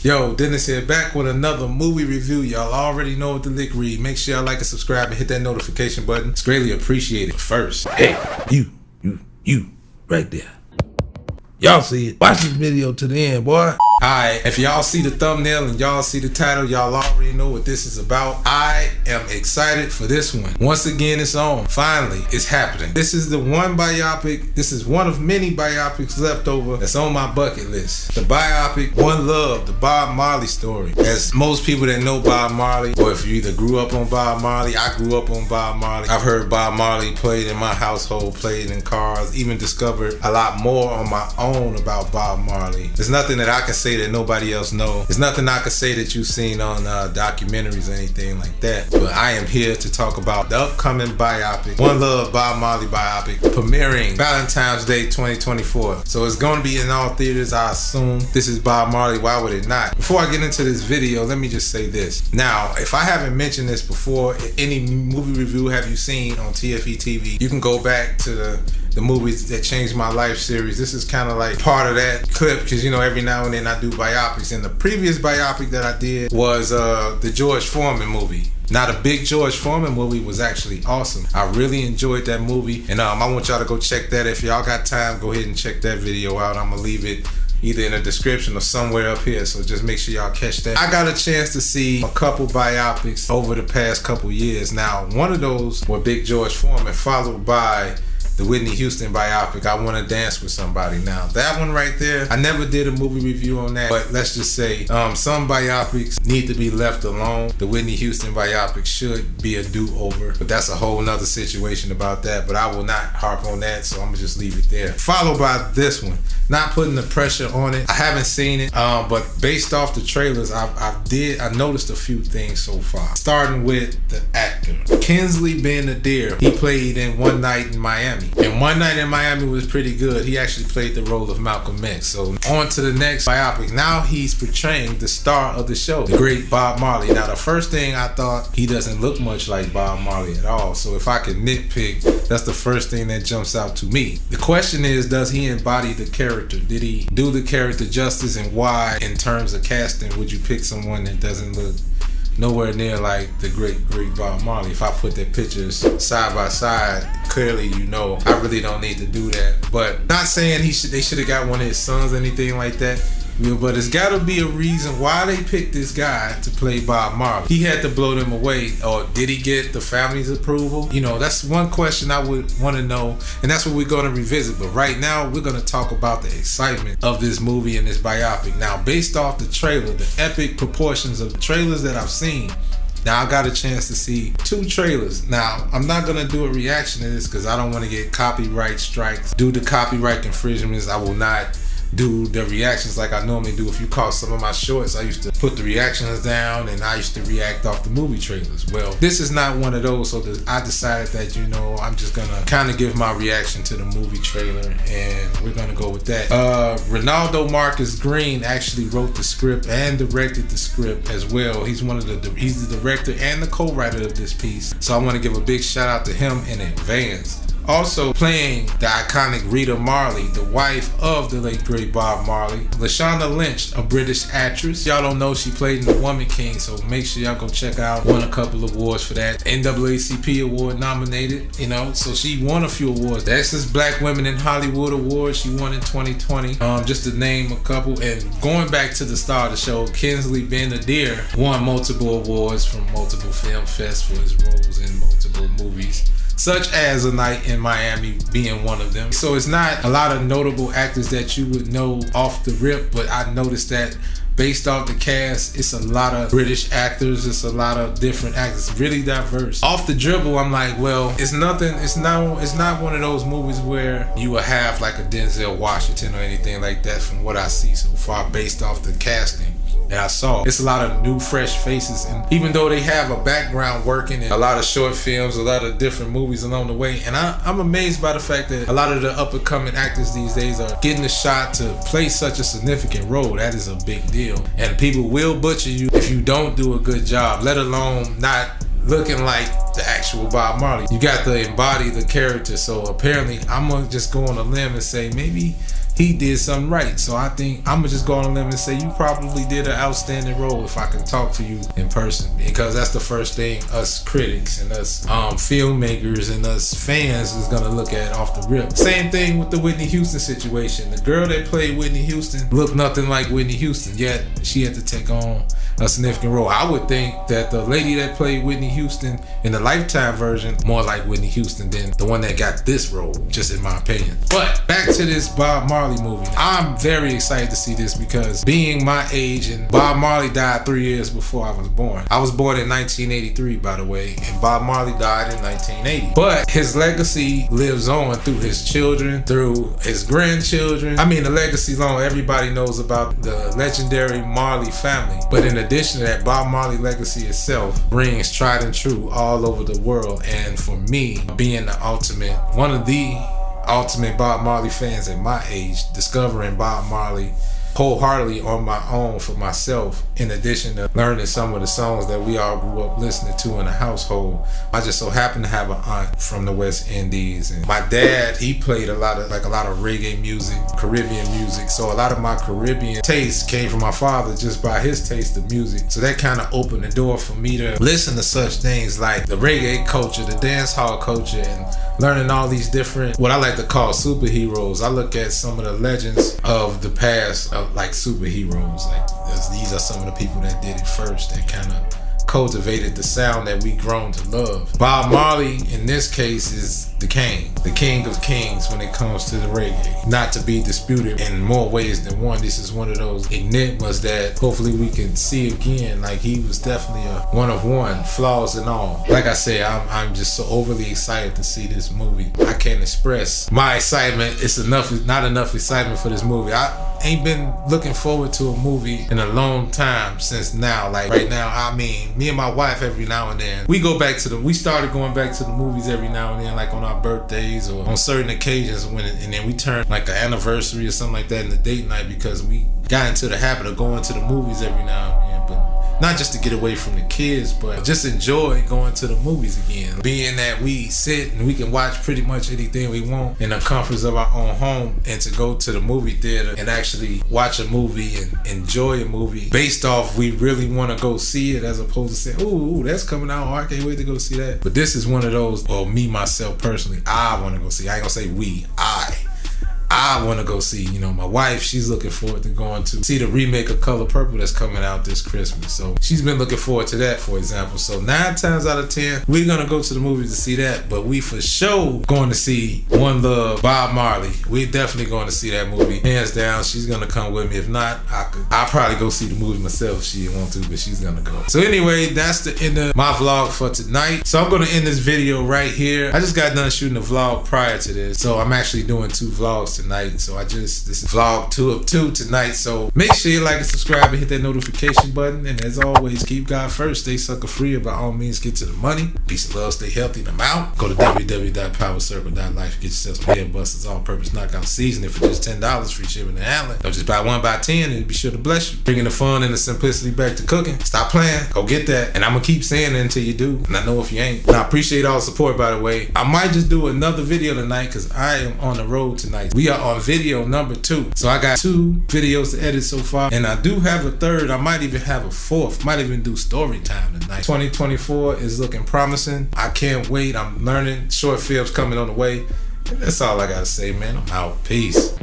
Yo, Dennis here, back with another movie review. Y'all already know what the lick read. Make sure y'all like and subscribe and hit that notification button. It's greatly appreciated. First, hey, you, right there. Y'all see it. Watch this video to the end, boy. Alright, if y'all see the thumbnail and y'all see the title, y'all already know what this is about. I am excited for this one. Once again, it's on. Finally, it's happening. This is the one biopic. This is one of many biopics left over that's on my bucket list. The biopic, One Love, the Bob Marley story. As most people that know Bob Marley, or if you either grew up on Bob Marley, I grew up on Bob Marley. I've heard Bob Marley played in my household, played in cars, even discovered a lot more on my own about Bob Marley. There's nothing that I can say that nobody else knows. There's nothing I can say that you've seen on documentaries or anything like that. But I am here to talk about the upcoming biopic, One Love Bob Marley biopic, premiering Valentine's Day 2024. So it's going to be in all theaters, I assume. This is Bob Marley, why would it not? Before I get into this video, let me just say this. Now, if I haven't mentioned this before, any movie review have you seen on TFE TV, you can go back to the movies that changed my life series. This is kind of like part of that clip, because you know every now and then I do biopics, and the previous biopic that I did was the George Foreman movie. Now, the big George Foreman movie was actually awesome. I really enjoyed that movie, and I want y'all to go check that. If y'all got time, go ahead and check that video out. I'm gonna leave it either in the description or somewhere up here, so just make sure y'all catch that. I got a chance to see a couple biopics over the past couple years. Now, one of those were Big George Foreman, followed by the Whitney Houston biopic, I Want to Dance with Somebody. Now, that one right there, I never did a movie review on that, but let's just say some biopics need to be left alone. The Whitney Houston biopic should be a do-over, but that's a whole nother situation about that, but I will not harp on that, so I'm gonna just leave it there. Followed by this one, not putting the pressure on it. I haven't seen it, but based off the trailers, I noticed a few things so far. Starting with the actor, Kingsley Ben-Adir. He played in One Night in Miami. And One Night in Miami was pretty good. He actually played the role of Malcolm X. So on to the next biopic. Now he's portraying the star of the show, the great Bob Marley. Now the first thing I thought, he doesn't look much like Bob Marley at all. So if I could nitpick, that's the first thing that jumps out to me. The question is, does he embody the character? Did he do the character justice, and why, in terms of casting, would you pick someone that doesn't look nowhere near like the great Bob Marley? If I put their pictures side by side, clearly you know I really don't need to do that. But not saying they should have got one of his sons or anything like that. But it's got to be a reason why they picked this guy to play Bob Marley. He had to blow them away, or did he get the family's approval? You know, that's one question I would want to know, and that's what we're going to revisit. But right now, we're going to talk about the excitement of this movie and this biopic. Now, based off the trailer, the epic proportions of the trailers that I've seen, now I got a chance to see 2 trailers. Now, I'm not gonna do a reaction to this because I don't want to get copyright strikes. Due to copyright infringements, I will not do the reactions like I normally do. If you caught some of my shorts, I used to put the reactions down and I used to react off the movie trailers. Well, this is not one of those, so I decided that, you know, I'm just gonna kind of give my reaction to the movie trailer, and we're gonna go with that. Ronaldo Marcus Green actually wrote the script and directed the script as well. He's the director and the co-writer of this piece, so I want to give a big shout out to him in advance. Also playing the iconic Rita Marley, the wife of the late great Bob Marley, Lashana Lynch, a British actress. Y'all don't know, she played in The Woman King, so make sure y'all go check out. Won a couple of awards for that. NAACP award nominated, you know, so she won a few awards. The Excellent Black Women in Hollywood Award, she won in 2020. Just to name a couple. And going back to the star of the show, Kingsley Ben-Adir won multiple awards from multiple film fests for his roles in multiple movies, such as A Night in Miami being one of them. So it's not a lot of notable actors that you would know off the rip, but I noticed that based off the cast, it's a lot of British actors, it's a lot of different actors, really diverse. Off the dribble, I'm like, well, it's not one of those movies where you will have like a Denzel Washington or anything like that from what I see so far based off the casting that I saw. It's a lot of new, fresh faces, and even though they have a background working in a lot of short films, a lot of different movies along the way, and I'm amazed by the fact that a lot of the up-and-coming actors these days are getting a shot to play such a significant role. That is a big deal, and people will butcher you if you don't do a good job, let alone not looking like the actual Bob Marley. You got to embody the character, so apparently I'm gonna just go on a limb and say maybe he did something right. So I think I'm gonna just go on a limb and say you probably did an outstanding role if I can talk to you in person, because that's the first thing us critics and us filmmakers and us fans is gonna look at off the rip. Same thing with the Whitney Houston situation. The girl that played Whitney Houston looked nothing like Whitney Houston, yet she had to take on a significant role. I would think that the lady that played Whitney Houston in the Lifetime version more like Whitney Houston than the one that got this role, just in my opinion. But back to this Bob Marley movie. I'm very excited to see this because being my age, and Bob Marley died 3 years before I was born. I was born in 1983, by the way, and Bob Marley died in 1980. But his legacy lives on through his children, through his grandchildren. I mean, the legacy's on. Everybody knows about the legendary Marley family. But in addition to that, Bob Marley legacy itself rings tried and true all over the world. And for me, being one of the ultimate Bob Marley fans at my age, discovering Bob Marley wholeheartedly on my own for myself, in addition to learning some of the songs that we all grew up listening to in the household. I just so happened to have an aunt from the West Indies, and my dad, he played a lot of reggae music, Caribbean music. So a lot of my Caribbean taste came from my father just by his taste of music. So that kind of opened the door for me to listen to such things like the reggae culture, the dance hall culture, and learning all these different, what I like to call superheroes. I look at some of the legends of the past of like superheroes. Like these are some of the people that did it first, that kind of cultivated the sound that we grown to love. Bob Marley in this case is the king of kings when it comes to the reggae. Not to be disputed in more ways than one. This is one of those enigmas that hopefully we can see again. Like, he was definitely a one of one, flaws and all. Like I say, I'm just so overly excited to see this movie. I can't express my excitement. It's not enough excitement for this movie. I ain't been looking forward to a movie in a long time since now. Like right now, I mean, me and my wife every now and then, we started going back to the movies every now and then, like on our birthdays or on certain occasions and then we turn like an anniversary or something like that in the date night, because we got into the habit of going to the movies every now and then. But not just to get away from the kids, but just enjoy going to the movies again. Being that we sit and we can watch pretty much anything we want in the comforts of our own home, and to go to the movie theater and actually watch a movie and enjoy a movie based off we really want to go see it, as opposed to saying, ooh, that's coming out, oh, I can't wait to go see that. But this is one of those, or me, myself personally, I want to go see. I ain't gonna say we, I want to go see. You know, my wife, she's looking forward to going to see the remake of Color Purple that's coming out this Christmas. So she's been looking forward to that, for example. So 9 times out of 10, we're going to go to the movies to see that. But we for sure going to see One Love, Bob Marley. We're definitely going to see that movie. Hands down, she's going to come with me. If not, I'll probably go see the movie myself if she didn't want to, but she's going to go. So anyway, that's the end of my vlog for tonight. So I'm going to end this video right here. I just got done shooting a vlog prior to this. So I'm actually doing 2 vlogs tonight. So this is vlog 2 of 2 tonight. So make sure you like and subscribe and hit that notification button. And as always, keep God first, stay sucker free, and by all means get to the money. Peace and love, stay healthy, and I'm out. Go to www.powercircle.life, get yourself some head busters, all-purpose knockout seasoning for just $10, free shipping and handling. Don't just buy 1, buy 10, and be sure to bless you. Bringing the fun and the simplicity back to cooking. Stop playing, go get that. And I'm gonna keep saying it until you do, and I know if you ain't. And I appreciate all the support, by the way. I might just do another video tonight because I am on the road tonight. We are on video number 2. So I got 2 videos to edit so far, and I do have a 3rd. I might even have a 4th. Might even do story time tonight. 2024 is looking promising. I can't wait. I'm learning. Short films coming on the way. That's all I gotta say, man. I'm out. Peace.